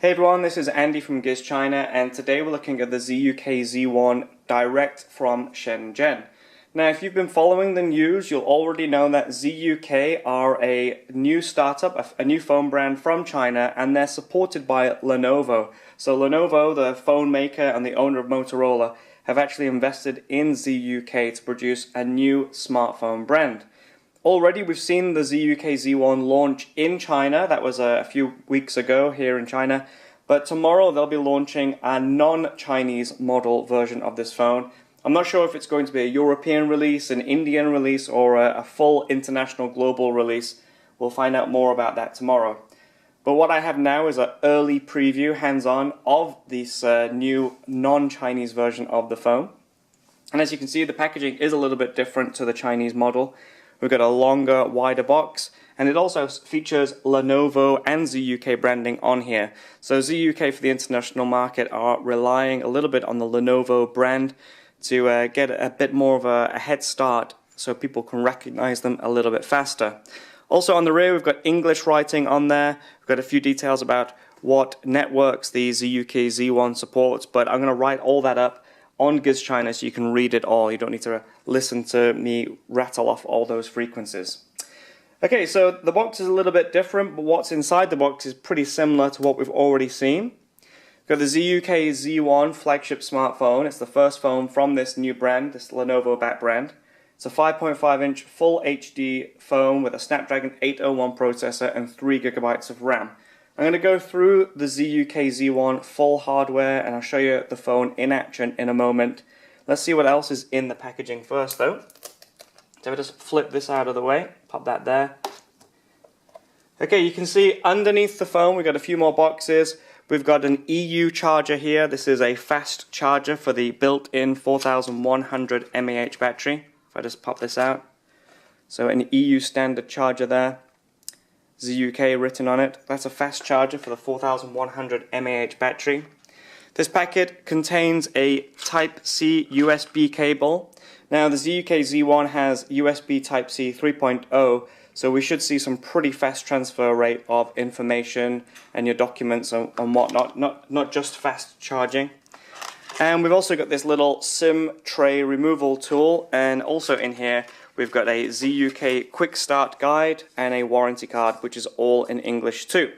Hey everyone, this is Andy from ZUK China, and today we're looking at the ZUK Z1 direct from Shenzhen. Now, if you've been following the news, you'll already know that ZUK are a new startup, a new phone brand from China, and they're supported by Lenovo. So Lenovo, the phone maker and the owner of Motorola, have actually invested in ZUK to produce a new smartphone brand. Already we've seen the ZUK Z1 launch in China. That was a few weeks ago here in China. But tomorrow they'll be launching a non-Chinese model version of this phone. I'm not sure if it's going to be a European release, an Indian release, or a full international global release. We'll find out more about that tomorrow. But what I have now is an early preview, hands-on, of this new non-Chinese version of the phone. And as you can see, the packaging is a little bit different to the Chinese model. We've got a longer, wider box, and it also features Lenovo and ZUK branding on here. So ZUK for the international market are relying a little bit on the Lenovo brand to get a bit more of a head start so people can recognize them a little bit faster. Also on the rear we've got English writing on there. We've got a few details about what networks the ZUK Z1 supports, but I'm going to write all that up on ZUK China so you can read it all. You don't need to listen to me rattle off all those frequencies. Okay, so the box is a little bit different, but what's inside the box is pretty similar to what we've already seen. We've got the ZUK Z1 flagship smartphone. It's the first phone from this new brand, this Lenovo-backed brand. It's a 5.5-inch full HD phone with a Snapdragon 801 processor and 3 GB of RAM. I'm going to go through the ZUK Z1 full hardware and I'll show you the phone in action in a moment. Let's see what else is in the packaging first though. So we just flip this out of the way, pop that there. Okay, you can see underneath the phone we've got a few more boxes. We've got an EU charger here. This is a fast charger for the built-in 4100 mAh battery. If I just pop this out. So an EU standard charger there. ZUK written on it. That's a fast charger for the 4100 mAh battery. This packet contains a Type-C USB cable. Now the ZUK Z1 has USB Type-C 3.0, so we should see some pretty fast transfer rate of information and your documents and whatnot, not just fast charging. And we've also got this little SIM tray removal tool, and also in here we've got a ZUK quick start guide and a warranty card, which is all in English too.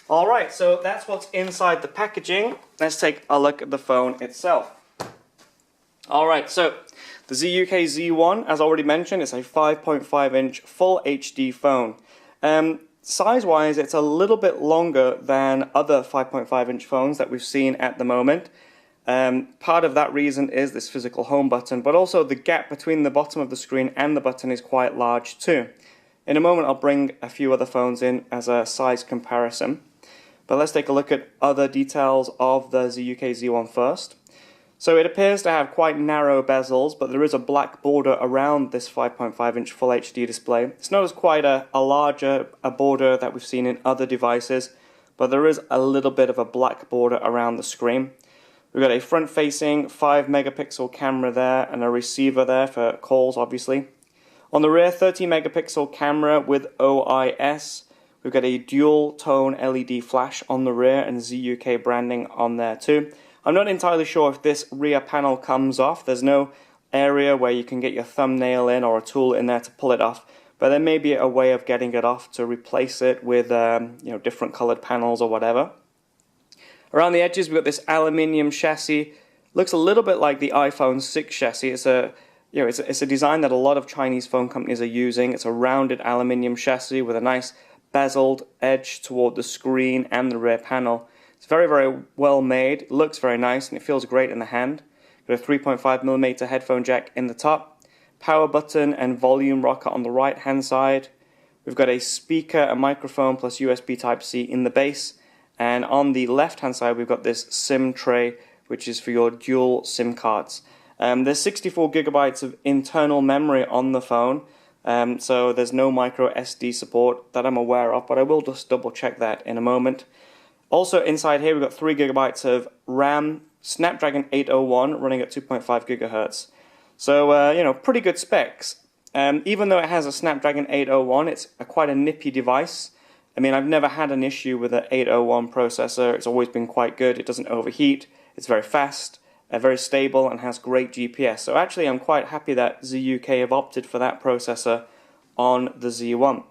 Alright, so that's what's inside the packaging. Let's take a look at the phone itself. Alright, so the ZUK Z1, as already mentioned, is a 5.5-inch full HD phone. Size-wise, it's a little bit longer than other 5.5-inch phones that we've seen at the moment. Part of that reason is this physical home button, but also the gap between the bottom of the screen and the button is quite large too. In a moment I'll bring a few other phones in as a size comparison. But let's take a look at other details of the ZUK Z1 first. So it appears to have quite narrow bezels, but there is a black border around this 5.5-inch Full HD display. It's not as quite a larger border that we've seen in other devices, but there is a little bit of a black border around the screen. We've got a front-facing 5-megapixel camera there and a receiver there for calls, obviously. On the rear, 30-megapixel camera with OIS. We've got a dual-tone LED flash on the rear and ZUK branding on there too. I'm not entirely sure if this rear panel comes off. There's no area where you can get your thumbnail in or a tool in there to pull it off. But there may be a way of getting it off to replace it with different colored panels or whatever. Around the edges we've got this aluminium chassis. Looks a little bit like the iPhone 6 chassis. It's a design that a lot of Chinese phone companies are using. It's a rounded aluminium chassis with a nice bezeled edge toward the screen and the rear panel. It's very, very well made. It looks very nice and it feels great in the hand. Got a 3.5mm headphone jack in the top. Power button and volume rocker on the right hand side. We've got a speaker, a microphone plus USB Type-C in the base. And on the left hand side we've got this SIM tray, which is for your dual SIM cards. There's 64 gigabytes of internal memory on the phone, so there's no micro SD support that I'm aware of, but I will just double check that in a moment. Also inside here we've got 3 gigabytes of RAM, Snapdragon 801 running at 2.5 gigahertz. So pretty good specs. Even though it has a Snapdragon 801, it's quite a nippy device. I mean, I've never had an issue with an 801 processor. It's always been quite good. It doesn't overheat. It's very fast, very stable, and has great GPS. So actually, I'm quite happy that ZUK have opted for that processor on the Z1.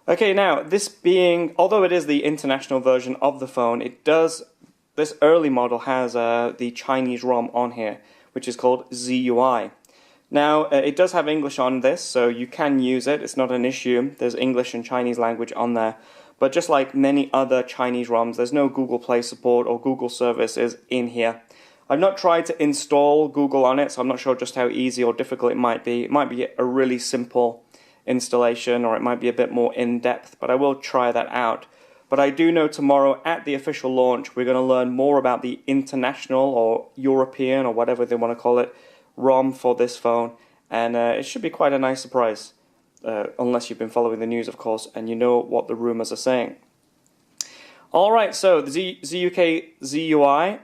Okay, now, this being, although it is the international version of the phone, this early model has the Chinese ROM on here, which is called ZUI. Now, it does have English on this, so you can use it. It's not an issue. There's English and Chinese language on there. But just like many other Chinese ROMs, there's no Google Play support or Google services in here. I've not tried to install Google on it, so I'm not sure just how easy or difficult it might be. It might be a really simple installation, or it might be a bit more in-depth, but I will try that out. But I do know tomorrow at the official launch, we're going to learn more about the international or European or whatever they want to call it, ROM for this phone. And it should be quite a nice surprise, unless you've been following the news, of course, and you know what the rumors are saying. Alright, so the ZUK ZUI,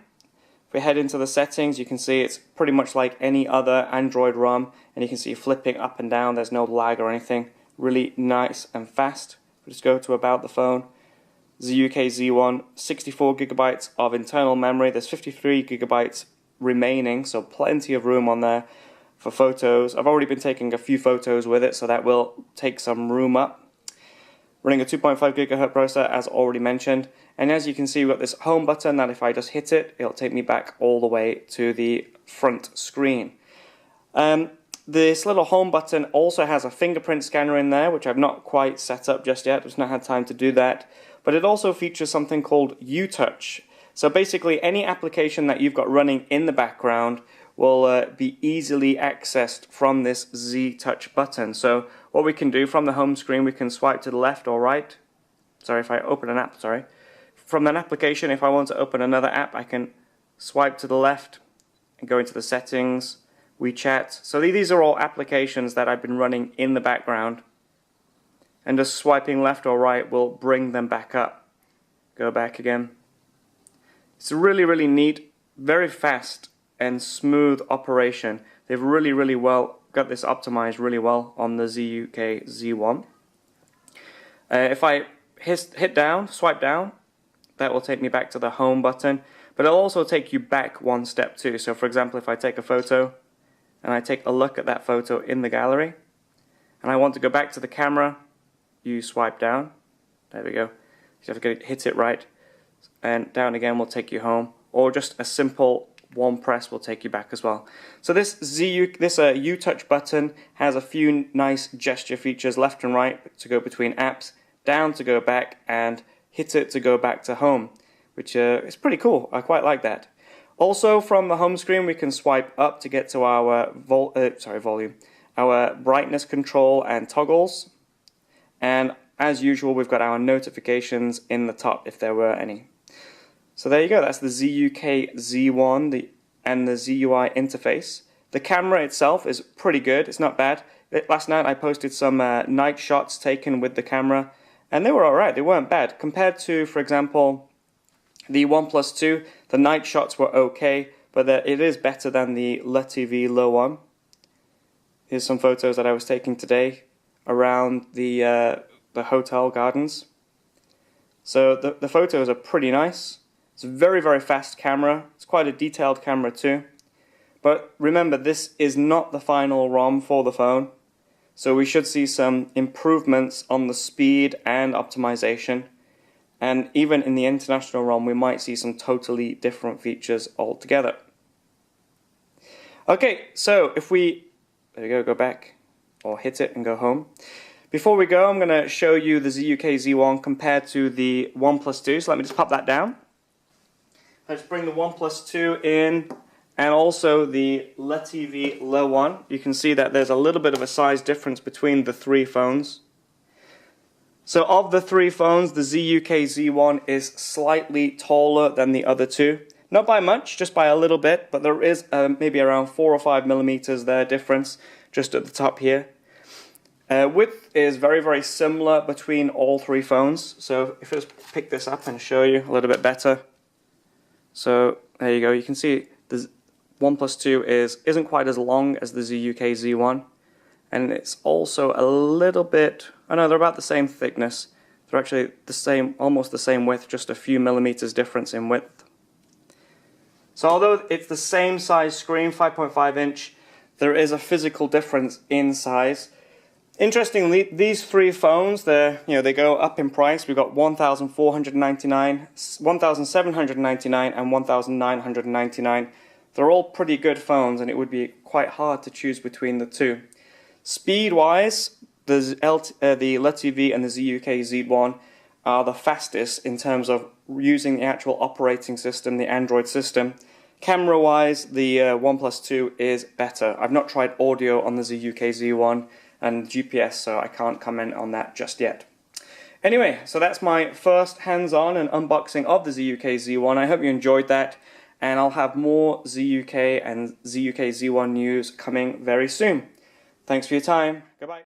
if we head into the settings, you can see it's pretty much like any other Android ROM, and you can see flipping up and down, there's no lag or anything, really nice and fast. We just go to about the phone. ZUK Z1, 64 gigabytes of internal memory. There's 53 gigabytes remaining, so plenty of room on there for photos. I've already been taking a few photos with it, so that will take some room up. Running a 2.5 gigahertz processor, as already mentioned. And as you can see, we've got this home button that if I just hit it, it'll take me back all the way to the front screen. This little home button also has a fingerprint scanner in there, which I've not quite set up just yet. I've just not had time to do that. But it also features something called UTouch. So basically, any application that you've got running in the background will be easily accessed from this Z-Touch button. So what we can do from the home screen, we can swipe to the left or right. Sorry, if I open an app, sorry. From an application, if I want to open another app, I can swipe to the left and go into the settings, WeChat. So these are all applications that I've been running in the background. And just swiping left or right will bring them back up. Go back again. It's a really, really neat, very fast and smooth operation. They've really well got this optimized really well on the ZUK Z1. If I hit down, swipe down, that will take me back to the home button. But it'll also take you back one step too. So for example, if I take a photo and I take a look at that photo in the gallery and I want to go back to the camera, you swipe down. There we go. You have to hit it right, and down again will take you home, or just a simple one press will take you back as well. So this UTouch button has a few nice gesture features, left and right to go between apps, down to go back, and hit it to go back to home, which is pretty cool. I quite like that. Also, from the home screen, we can swipe up to get to our volume, our brightness control and toggles. And as usual, we've got our notifications in the top if there were any. So there you go, that's the ZUK Z1 and the ZUI interface. The camera itself is pretty good, it's not bad. Last night I posted some night shots taken with the camera, and they were alright, they weren't bad. Compared to, for example, the OnePlus 2, the night shots were okay, but it is better than the LTV Low 1. Here's some photos that I was taking today around the hotel gardens. So the photos are pretty nice. It's a very fast camera. It's quite a detailed camera too. But remember, this is not the final ROM for the phone. So we should see some improvements on the speed and optimization. And even in the international ROM, we might see some totally different features altogether. Okay, so if we, there we go back, or hit it and go home. Before we go, I'm going to show you the ZUK Z1 compared to the OnePlus 2. So let me just pop that down. Let's bring the OnePlus 2 in, and also the LTV Low 1. You can see that there's a little bit of a size difference between the three phones. So of the three phones, the ZUK Z1 is slightly taller than the other two. Not by much, just by a little bit, but there is maybe around 4 or 5 millimeters there difference just at the top here. Width is very similar between all three phones. So if I just pick this up and show you a little bit better. So there you go, you can see the OnePlus 2 isn't quite as long as the ZUK Z1. And it's also a little bit, I know they're about the same thickness. They're actually the same, almost the same width, just a few millimeters difference in width. So although it's the same size screen, 5.5 inch, there is a physical difference in size. Interestingly, these three phones, they go up in price. We've got $1,499, $1,799, and $1,999. They're all pretty good phones, and it would be quite hard to choose between the two. Speed-wise, the LTV and the ZUK Z1 are the fastest in terms of using the actual operating system, the Android system. Camera-wise, the OnePlus 2 is better. I've not tried audio on the ZUK Z1 and GPS, so I can't comment on that just yet. Anyway, so that's my first hands-on and unboxing of the ZUK Z1. I hope you enjoyed that, and I'll have more ZUK and ZUK Z1 news coming very soon. Thanks for your time. Goodbye.